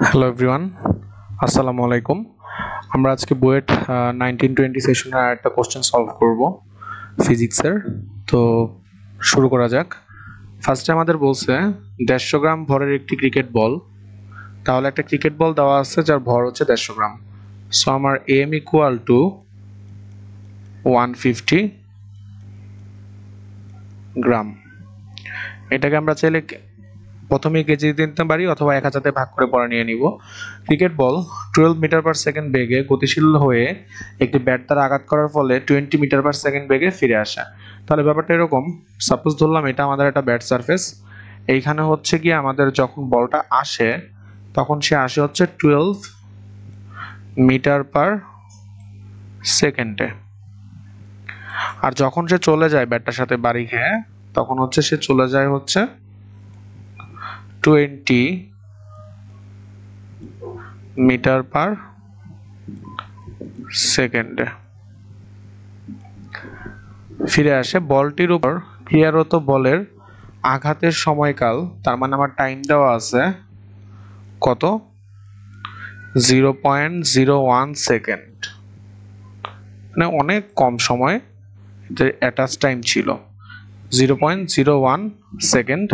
Hello everyone, আসসালামু আলাইকুম। আমরা আজকে বুয়েট 1920 সেশনের একটা কোশ্চেন সলভ করব ফিজিক্সের। তো শুরু করা যাক। ফার্স্টে আমাদের বলছে 150 গ্রাম ভরের একটি ক্রিকেট বল। তাহলে একটা ক্রিকেট বল দেওয়া আছে যার ভর হচ্ছে 150 গ্রাম। সো আমার এম ইকুয়াল টু 150 গ্রাম। এটাকে আমরা চাইলে প্রথমে কেজি দিতে পারি অথবা 1000 ভাগ করে পরে নিয়ে নিব। Cricket ball 12 metre per second বেগে গতিশীল হয়ে একটি ব্যাট দ্বারা আঘাত করার ফলে 20 মিটার পার সেকেন্ড বেগে ফিরে আসে। তাহলে ব্যাপারটা এরকম, সাপোজ ধরলাম এটা আমাদের একটা ব্যাট সারফেস। এইখানে হচ্ছে কি আমাদের যখন বলটা আসে তখন সে আসে হচ্ছে 12 মিটার পার সেকেন্ডে, আর যখন সে চলে যায় ব্যাটটার সাথে বাড়ি খেয়ে তখন হচ্ছে সে চলে যায় হচ্ছে 20 মিটার পার সেকেন্ডে ফিরে আসে। বলটির উপর ক্রিয়ারত বলের আঘাতের সময়কাল, তার মানে আমার টাইম দেওয়া আছে কত, 0.01 সেকেন্ড, মানে অনেক কম সময় যে অ্যাটাচ টাইম ছিল 0.01 সেকেন্ড।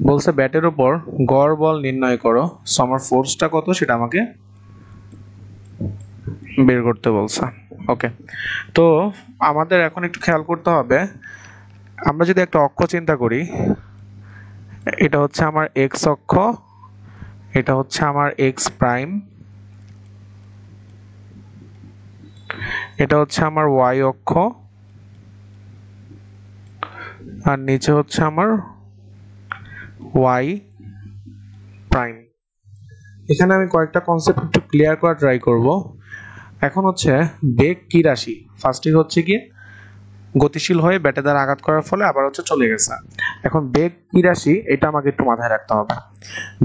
বলছে ব্যাটের উপর গড় বল নির্ণয় করো। সো আমার ফোর্সটা কত সেটা আমাকে বের করতে বলছে। ওকে, তো আমাদের এখন একটু খেয়াল করতে হবে, আমরা যদি একটা অক্ষ চিন্তা করি, এটা হচ্ছে আমার এক্স অক্ষ, এটা হচ্ছে আমার এক্স প্রাইম, এটা হচ্ছে আমার ওয়াই অক্ষ, আর নিচে হচ্ছে আমার ওয়াই প্রাইম। এখানে আমি কয়েকটা কনসেপ্ট একটু ক্লিয়ার করা ট্রাই করব। এখন হচ্ছে বেগ কি রাশি, ফার্স্টে হচ্ছে কি গতিশীল হয়ে ব্যাটে দ্বারা আঘাত করার ফলে আবার হচ্ছে চলে গেছে। এখন বেগ কি রাশি এটা আমাকে একটু মাথায় রাখতে হবে।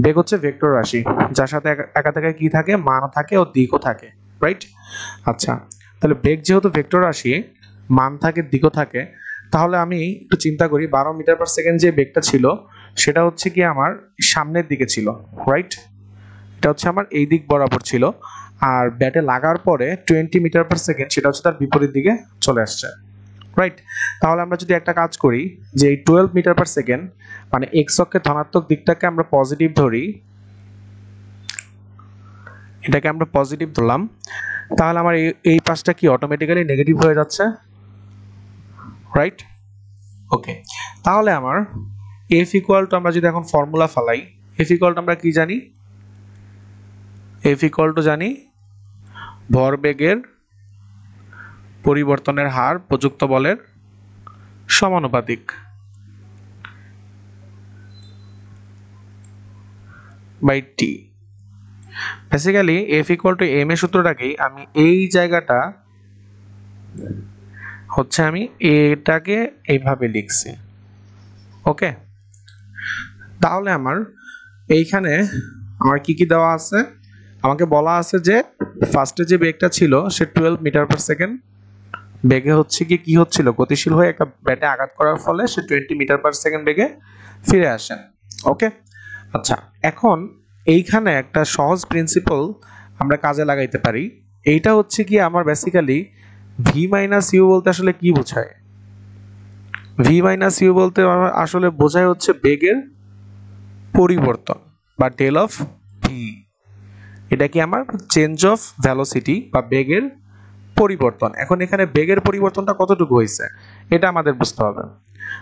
বেগ হচ্ছে ভেক্টর রাশি, যার সাথে একাধিক কি থাকে, মান থাকে ও দিকও থাকে, রাইট? আচ্ছা, তাহলে বেগ যেহেতু ভেক্টর রাশি, মান থাকে, দিকও থাকে, তাহলে আমি একটু চিন্তা করি 12 মিটার পার সেকেন্ড যে বেগটা ছিল সেটা হচ্ছে কি আমার সামনের দিকে ছিল, রাইট? এটা হচ্ছে আমার এই দিক বরাবর ছিল, আর ব্যাটে লাগার পরে 20 মিটার পার সেকেন্ড সেটা হচ্ছে তার বিপরীত দিকে চলে আসছে, রাইট? তাহলে আমরা যদি একটা কাজ করি যে এই 12 মিটার পার সেকেন্ড মানে এক্স অক্ষের ধনাত্মক দিকটাকে আমরা পজিটিভ ধরি, এটাকে আমরা পজিটিভ ধরলাম, তাহলে আমার এই পাশটা কি অটোমেটিক্যালি নেগেটিভ হয়ে যাচ্ছে, রাইট? ওকে, তাহলে আমার এফ ইকুয়াল টু, আমরা যদি এখন ফর্মুলা ফালাই, এফ ইকুয়াল টু আমরা কি জানি, এফ ইকুয়াল টু জানি ভরবেগের পরিবর্তনের হার প্রযুক্ত বলের সমানুপাতিক by T. Basically F equal to M এর সূত্রটাকেই আমি এই জায়গাটা হচ্ছে আমি এটাকে এইভাবে লিখছি। ওকে, তাহলে আমার এইখানে আমার কি কি দেওয়া আছে, আমাকে বলা আছে যে ফার্স্টে যে বেগটা ছিল সে 12 মিটার পার সেকেন্ড বেগে হচ্ছে কি হচ্ছিল, গতিশীল হয়ে একটা ব্যাটে আঘাত করার ফলে সে 20 মিটার পার সেকেন্ড বেগে ফিরে আসে। ওকে, আচ্ছা, এখন এইখানে একটা সহজ প্রিন্সিপাল আমরা কাজে লাগাইতে পারি। এইটা হচ্ছে কি আমার বেসিক্যালি ভি মাইনাস ইউ বলতে আসলে কি বোঝায়, ভি মাইনাস ইউ বলতে আসলে বোঝায় হচ্ছে বেগের পরিবর্তন বা ডেল অফ ভি। এটা কি আমার চেঞ্জ অফ ভেলোসিটি বা বেগের পরিবর্তন। এখন এখানে বেগের পরিবর্তনটা কতটুকু হয়েছে এটা আমাদের বুঝতে হবে।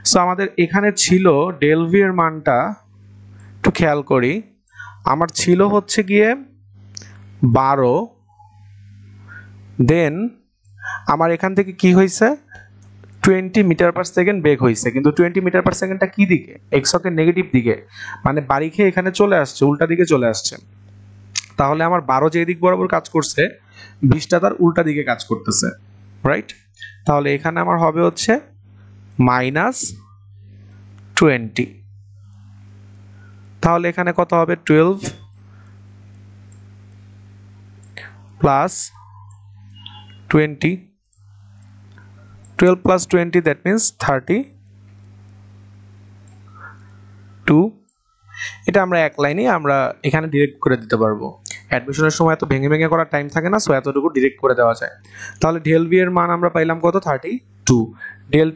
সো আমাদের এখানে ছিল ডেল ভি এর মানটা, একটু খেয়াল করি, আমার ছিল হচ্ছে গিয়ে 12, দেন আমার এখান থেকে কি হয়েছে 20 মিটার পার সেকেন্ড বেগ হয়েছে, কিন্তু 20 মিটার পার সেকেন্ডটা কি দিকে, এক্স অক্ষের নেগেটিভ দিকে, মানে বাড়ি খেয়ে এখানে চলে আসছে, উল্টা দিকে চলে আসছে। তাহলে আমার 12 যে দিক বরাবর কাজ করছে 20টা তার উল্টা দিকে কাজ করতেছে, রাইট? তাহলে এখানে আমার হবে হচ্ছে -20, তাহলে এখানে কত হবে 12 প্লাস 20, 12 plus 20 that means 32, এটা আমরা এক লাইনে আমরা এখানে ডিরেক্ট করে দিতে পারবো। অ্যাডমিশনের সময় এত ভেঙে ভেঙে করার টাইম থাকে না, সো এতটুকু ডিরেক্ট করে দেওয়া যায়। তাহলে ডেল ভি এর মান আমরা পাইলাম কত 32, ডেল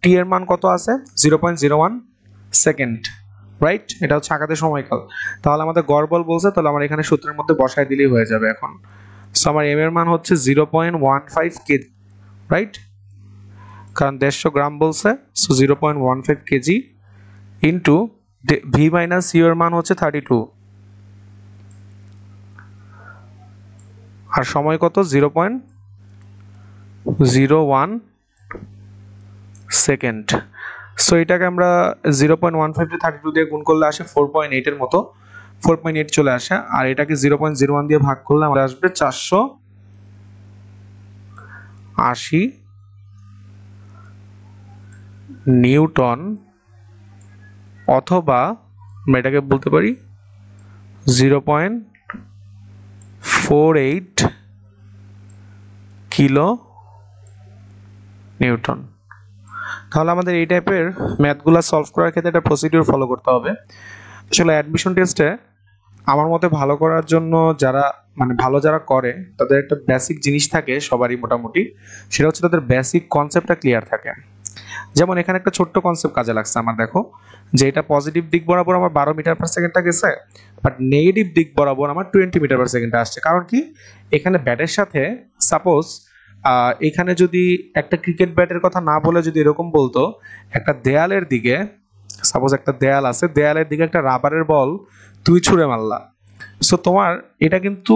টি এর মান কত আছে 0.01 সেকেন্ড, রাইট? এটা হচ্ছে আঘাতের সময়কাল। তাহলে আমাদের গড় বল বলছে, তাহলে আমরা এখানে সূত্রের মধ্যে বসায় দিলেই হয়ে যাবে এখন। সো আমার এম এর মান হচ্ছে 0.15 কেজি, রাইট? কারণ 150 গ্রাম বলছে, so 0.15 KG into V minus U এর মান হচ্ছে 32, আর সময় কত 0.01 সেকেন্ড। সো এটাকে আমরা 0.15 কে 32 দিয়ে গুণ করলে আসে 4.8 এর মতো, 4.8 চলে আসে। আর এটাকে 0.01 দিয়ে ভাগ করলে আমাদের আসবে 480 নিউটন, অথবা আমরা এটাকে বলতে পারি 0.48 কিলো নিউটন। তাহলে আমাদের এই টাইপের ম্যাথগুলো সলভ করার ক্ষেত্রে একটা প্রসিডিউর ফলো করতে হবে। আসলে অ্যাডমিশন টেস্টে আমার মতে ভালো করার জন্য যারা যারা করে তাদের একটা বেসিক জিনিস থাকে সবারই মোটামুটি, সেটা হচ্ছে তাদের বেসিক কনসেপ্টটা ক্লিয়ার থাকে। যেমন এখানে একটা ছোট্ট কনসেপ্ট কাজে লাগছে আমার, দেখো যে এটা পজিটিভ দিক বরাবর আমার 12 মিটার পার সেকেন্ডটা গেছে, বাট নেগেটিভ দিক বরাবর আমার 20 মিটার পার সেকেন্ডটা আসছে। কারণ কি, এখানে ব্যাটের সাথে সাপোজ এখানে যদি একটা ক্রিকেট ব্যাটের কথা না বলে যদি এরকম বলতো একটা দেয়ালের দিকে, সাপোজ একটা দেয়াল আছে, দেয়ালের দিকে একটা রাবারের বল তুই ছুঁড়ে মারলা, সো তোমার এটা কিন্তু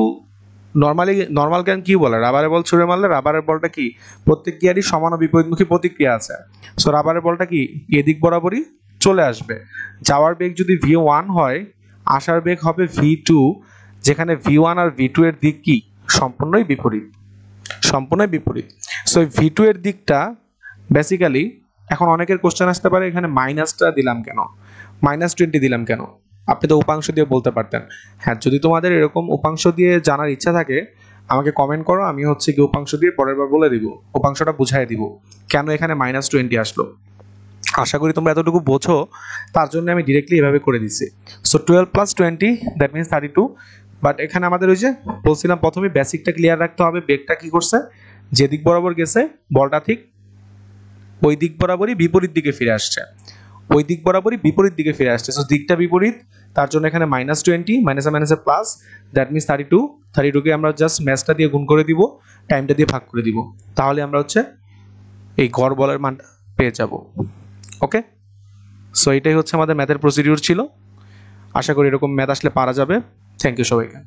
নর্মাল জ্ঞান কি বলে, রাবারের বল ছুঁড়ে মারলে রাবারের বলটা কি প্রত্যেক গিয়ারই সমান ও বিপরীতমুখী প্রতিক্রিয়া আছে। সো রাবারের বলটা কি এদিক বরাবরই চলে আসবে। যাওয়ার বেগ যদি v1 হয়, আসার বেগ হবে v2, যেখানে v1 আর v2 এর দিক কি সম্পূর্ণই বিপরীত, সম্পূর্ণই বিপরীত। সো v2 এর দিকটা বেসিক্যালি, এখন অনেকের কোশ্চেন আসতে পারে এখানে মাইনাসটা দিলাম কেন, -20 দিলাম কেন, আপনি তো উপাংশ দিয়ে বলতে পারতেন। হ্যাঁ, যদি তোমাদের এরকম উপাংশ দিয়ে জানার ইচ্ছা থাকে আমাকে কমেন্ট করো, আমি হচ্ছে কি উপাংশ দিয়ে পরের বার বলে দিব, উপাংশটা বুঝাই দিব কেন এখানে -20 আসলো। আশা করি তোমরা এতটুকু বোঝো, তার জন্য আমি ডিরেক্টলি এভাবে করে দিচ্ছি। সো 12 + 20 দ্যাট মিনস 32, বাট এখানে আমাদের ওই যে বলছিলাম প্রথমে বেসিকটা ক্লিয়ার রাখতে হবে, বেগটা কি করছে, যে দিক বরাবর গেছে বলটা ঠিক ওই দিক বরাবরই বিপরীত দিকে ফিরে আসছে, ওই দিক বরাবরই বিপরীত দিকে ফিরে আসছে। সো দিকটা বিপরীত, তার জন্য এখানে -20, মাইনাসে মাইনাসে প্লাস, দ্যাট মিনস 32 কে আমরা জাস্ট ম্যাচটা দিয়ে গুণ করে দিব, টাইমটা দিয়ে ভাগ করে দিব, তাহলে আমরা হচ্ছে এই গড় বলের মানটা পেয়ে যাব। ওকে, সো এটাই হচ্ছে আমাদের ম্যাথের প্রসিডিউর ছিল। আশা করি এরকম ম্যাথ আসলে পারা যাবে। থ্যাংক ইউ সবাইকে।